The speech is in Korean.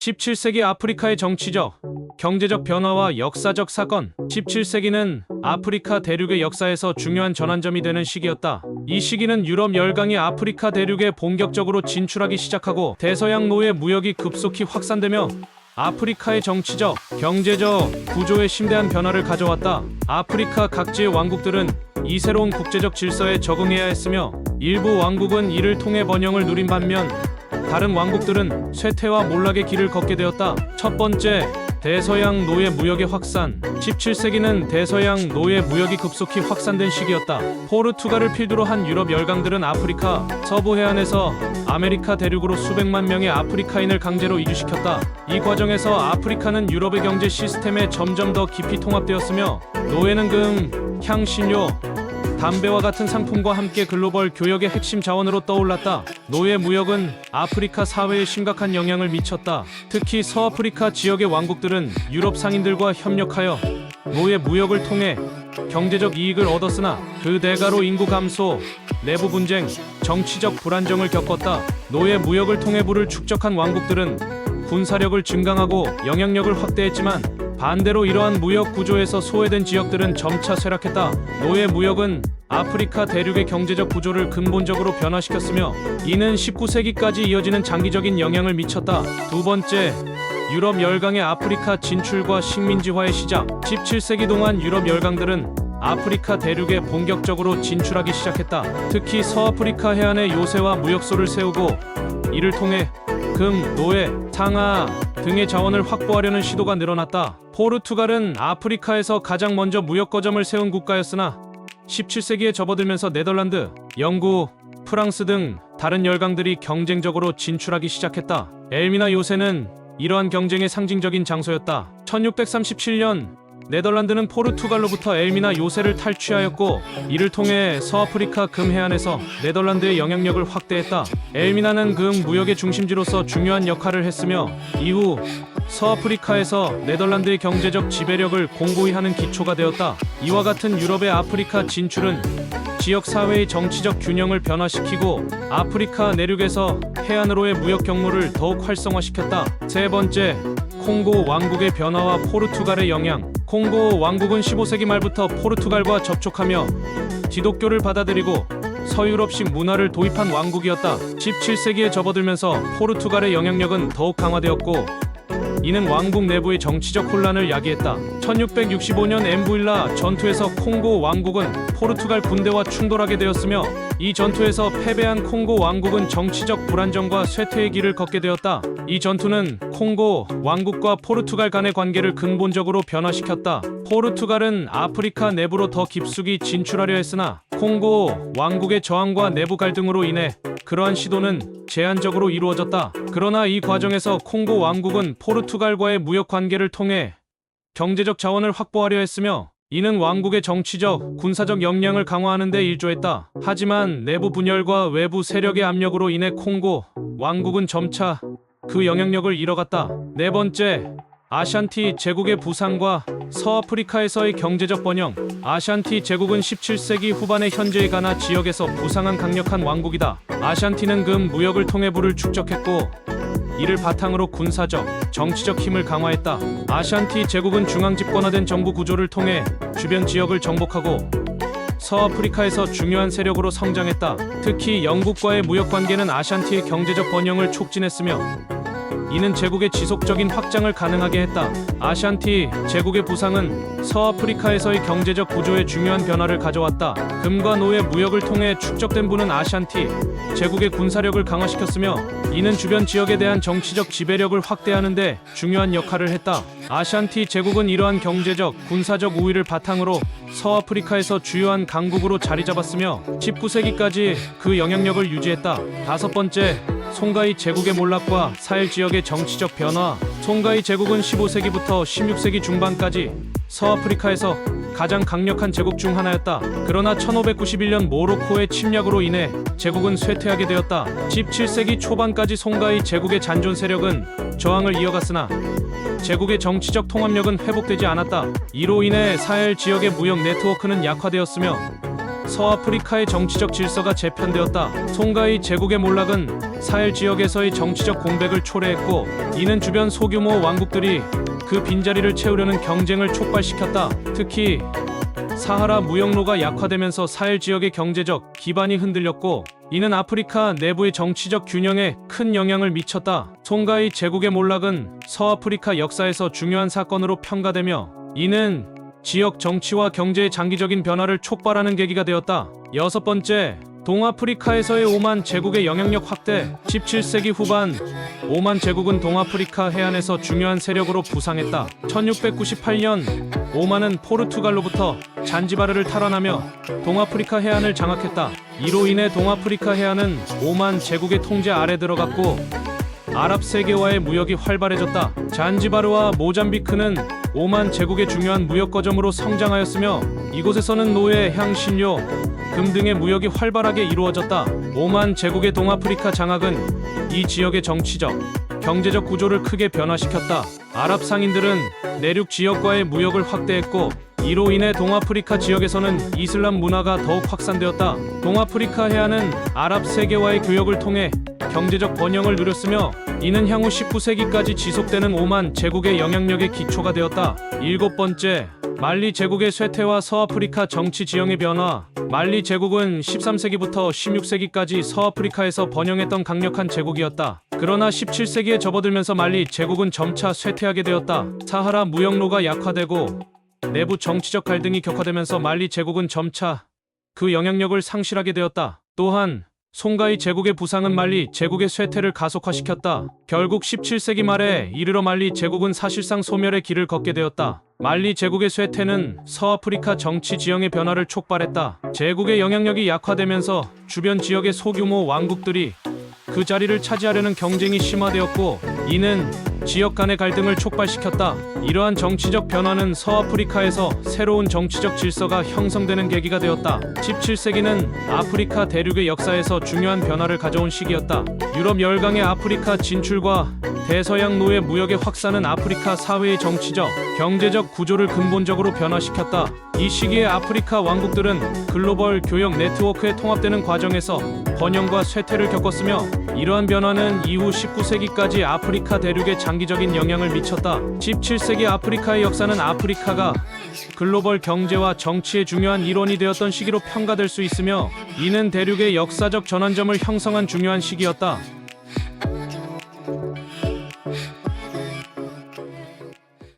17세기 아프리카의 정치적, 경제적 변화와 역사적 사건. 17세기는 아프리카 대륙의 역사에서 중요한 전환점이 되는 시기였다. 이 시기는 유럽 열강이 아프리카 대륙에 본격적으로 진출하기 시작하고 대서양 노예 무역이 급속히 확산되며 아프리카의 정치적, 경제적 구조에 심대한 변화를 가져왔다. 아프리카 각지의 왕국들은 이 새로운 국제적 질서에 적응해야 했으며 일부 왕국은 이를 통해 번영을 누린 반면 다른 왕국들은 쇠퇴와 몰락의 길을 걷게 되었다. 첫 번째, 대서양 노예 무역의 확산. 17세기는 대서양 노예 무역이 급속히 확산된 시기였다. 포르투갈을 필두로 한 유럽 열강들은 아프리카 서부 해안에서 아메리카 대륙으로 수백만 명의 아프리카인을 강제로 이주시켰다. 이 과정에서 아프리카는 유럽의 경제 시스템에 점점 더 깊이 통합되었으며 노예는 금, 향신료, 담배와 같은 상품과 함께 글로벌 교역의 핵심 자원으로 떠올랐다. 노예 무역은 아프리카 사회에 심각한 영향을 미쳤다. 특히 서아프리카 지역의 왕국들은 유럽 상인들과 협력하여 노예 무역을 통해 경제적 이익을 얻었으나 그 대가로 인구 감소, 내부 분쟁, 정치적 불안정을 겪었다. 노예 무역을 통해 부를 축적한 왕국들은 군사력을 증강하고 영향력을 확대했지만 반대로 이러한 무역 구조에서 소외된 지역들은 점차 쇠락했다. 노예 무역은 아프리카 대륙의 경제적 구조를 근본적으로 변화시켰으며 이는 19세기까지 이어지는 장기적인 영향을 미쳤다. 두 번째, 유럽 열강의 아프리카 진출과 식민지화의 시작. 17세기 동안 유럽 열강들은 아프리카 대륙에 본격적으로 진출하기 시작했다. 특히 서아프리카 해안에 요새와 무역소를 세우고 이를 통해 금, 노예, 상아 등의 자원을 확보하려는 시도가 늘어났다. 포르투갈은 아프리카에서 가장 먼저 무역 거점을 세운 국가였으나 17세기에 접어들면서 네덜란드, 영국, 프랑스 등 다른 열강들이 경쟁적으로 진출하기 시작했다. 엘미나 요새는 이러한 경쟁의 상징적인 장소였다. 1637년 네덜란드는 포르투갈로부터 엘미나 요새를 탈취하였고 이를 통해 서아프리카 금 해안에서 네덜란드의 영향력을 확대했다. 엘미나는 금 무역의 중심지로서 중요한 역할을 했으며 이후 서아프리카에서 네덜란드의 경제적 지배력을 공고히 하는 기초가 되었다. 이와 같은 유럽의 아프리카 진출은 지역 사회의 정치적 균형을 변화시키고 아프리카 내륙에서 해안으로의 무역 경로를 더욱 활성화시켰다. 세 번째, 콩고 왕국의 변화와 포르투갈의 영향. 콩고 왕국은 15세기 말부터 포르투갈과 접촉하며 기독교를 받아들이고 서유럽식 문화를 도입한 왕국이었다. 17세기에 접어들면서 포르투갈의 영향력은 더욱 강화되었고 이는 왕국 내부의 정치적 혼란을 야기했다. 1665년 엠부일라 전투에서 콩고 왕국은 포르투갈 군대와 충돌하게 되었으며 이 전투에서 패배한 콩고 왕국은 정치적 불안정과 쇠퇴의 길을 걷게 되었다. 이 전투는 콩고 왕국과 포르투갈 간의 관계를 근본적으로 변화시켰다. 포르투갈은 아프리카 내부로 더 깊숙이 진출하려 했으나 콩고 왕국의 저항과 내부 갈등으로 인해 그러한 시도는 제한적으로 이루어졌다. 그러나 이 과정에서 콩고 왕국은 포르투갈과의 무역 관계를 통해 경제적 자원을 확보하려 했으며 이는 왕국의 정치적, 군사적 역량을 강화하는 데 일조했다. 하지만 내부 분열과 외부 세력의 압력으로 인해 콩고 왕국은 점차 그 영향력을 잃어갔다. 네 번째, 아샨티 제국의 부상과 서아프리카에서의 경제적 번영. 아샨티 제국은 17세기 후반의 현재의 가나 지역에서 부상한 강력한 왕국이다. 아샨티는 금 무역을 통해 부를 축적했고 이를 바탕으로 군사적, 정치적 힘을 강화했다. 아샨티 제국은 중앙 집권화된 정부 구조를 통해 주변 지역을 정복하고 서아프리카에서 중요한 세력으로 성장했다. 특히 영국과의 무역 관계는 아샨티의 경제적 번영을 촉진했으며 이는 제국의 지속적인 확장을 가능하게 했다. 아샨티 제국의 부상은 서아프리카에서의 경제적 구조에 중요한 변화를 가져왔다. 금과 노예 무역을 통해 축적된 부는 아샨티 제국의 군사력을 강화시켰으며 이는 주변 지역에 대한 정치적 지배력을 확대하는 데 중요한 역할을 했다. 아샨티 제국은 이러한 경제적, 군사적 우위를 바탕으로 서아프리카에서 주요한 강국으로 자리 잡았으며 19세기까지 그 영향력을 유지했다. 다섯 번째, 송가이 제국의 몰락과 사헬 지역의 정치적 변화. 송가이 제국은 15세기부터 16세기 중반까지 서아프리카에서 가장 강력한 제국 중 하나였다. 그러나 1591년 모로코의 침략으로 인해 제국은 쇠퇴하게 되었다. 17세기 초반까지 송가이 제국의 잔존 세력은 저항을 이어갔으나 제국의 정치적 통합력은 회복되지 않았다. 이로 인해 사헬 지역의 무역 네트워크는 약화되었으며 서아프리카의 정치적 질서가 재편되었다. 송가이 제국의 몰락은 사헬 지역에서의 정치적 공백을 초래했고, 이는 주변 소규모 왕국들이 그 빈자리를 채우려는 경쟁을 촉발시켰다. 특히 사하라 무역로가 약화되면서 사헬 지역의 경제적 기반이 흔들렸고, 이는 아프리카 내부의 정치적 균형에 큰 영향을 미쳤다. 송가이 제국의 몰락은 서아프리카 역사에서 중요한 사건으로 평가되며, 이는 지역 정치와 경제의 장기적인 변화를 촉발하는 계기가 되었다. 여섯 번째, 동아프리카에서의 오만 제국의 영향력 확대. 17세기 후반 오만 제국은 동아프리카 해안에서 중요한 세력으로 부상했다. 1698년 오만은 포르투갈로부터 잔지바르를 탈환하며 동아프리카 해안을 장악했다. 이로 인해 동아프리카 해안은 오만 제국의 통제 아래 들어갔고, 아랍 세계와의 무역이 활발해졌다. 잔지바르와 모잠비크는 오만 제국의 중요한 무역 거점으로 성장하였으며, 이곳에서는 노예, 향신료, 금 등의 무역이 활발하게 이루어졌다. 오만 제국의 동아프리카 장악은 이 지역의 정치적, 경제적 구조를 크게 변화시켰다. 아랍 상인들은 내륙 지역과의 무역을 확대했고, 이로 인해 동아프리카 지역에서는 이슬람 문화가 더욱 확산되었다. 동아프리카 해안은 아랍 세계와의 교역을 통해 경제적 번영을 누렸으며, 이는 향후 19세기까지 지속되는 오만 제국의 영향력의 기초가 되었다. 일곱 번째, 말리 제국의 쇠퇴와 서아프리카 정치 지형의 변화. 말리 제국은 13세기부터 16세기까지 서아프리카에서 번영했던 강력한 제국이었다. 그러나 17세기에 접어들면서 말리 제국은 점차 쇠퇴하게 되었다. 사하라 무역로가 약화되고 내부 정치적 갈등이 격화되면서 말리 제국은 점차 그 영향력을 상실하게 되었다. 또한 송가이 제국의 부상은 말리 제국의 쇠퇴를 가속화시켰다. 결국 17세기 말에 이르러 말리 제국은 사실상 소멸의 길을 걷게 되었다. 말리 제국의 쇠퇴는 서아프리카 정치 지형의 변화를 촉발했다. 제국의 영향력이 약화되면서 주변 지역의 소규모 왕국들이 그 자리를 차지하려는 경쟁이 심화되었고, 이는 지역 간의 갈등을 촉발시켰다. 이러한 정치적 변화는 서아프리카에서 새로운 정치적 질서가 형성되는 계기가 되었다. 17세기는 아프리카 대륙의 역사에서 중요한 변화를 가져온 시기였다. 유럽 열강의 아프리카 진출과 대서양 노예 무역의 확산은 아프리카 사회의 정치적, 경제적 구조를 근본적으로 변화시켰다. 이 시기에 아프리카 왕국들은 글로벌 교역 네트워크에 통합되는 과정에서 번영과 쇠퇴를 겪었으며, 이러한 변화는 이후 19세기까지 아프리카 대륙에 장기적인 영향을 미쳤다. 17세기 아프리카의 역사는 아프리카가 글로벌 경제와 정치의 중요한 일원이 되었던 시기로 평가될 수 있으며, 이는 대륙의 역사적 전환점을 형성한 중요한 시기였다.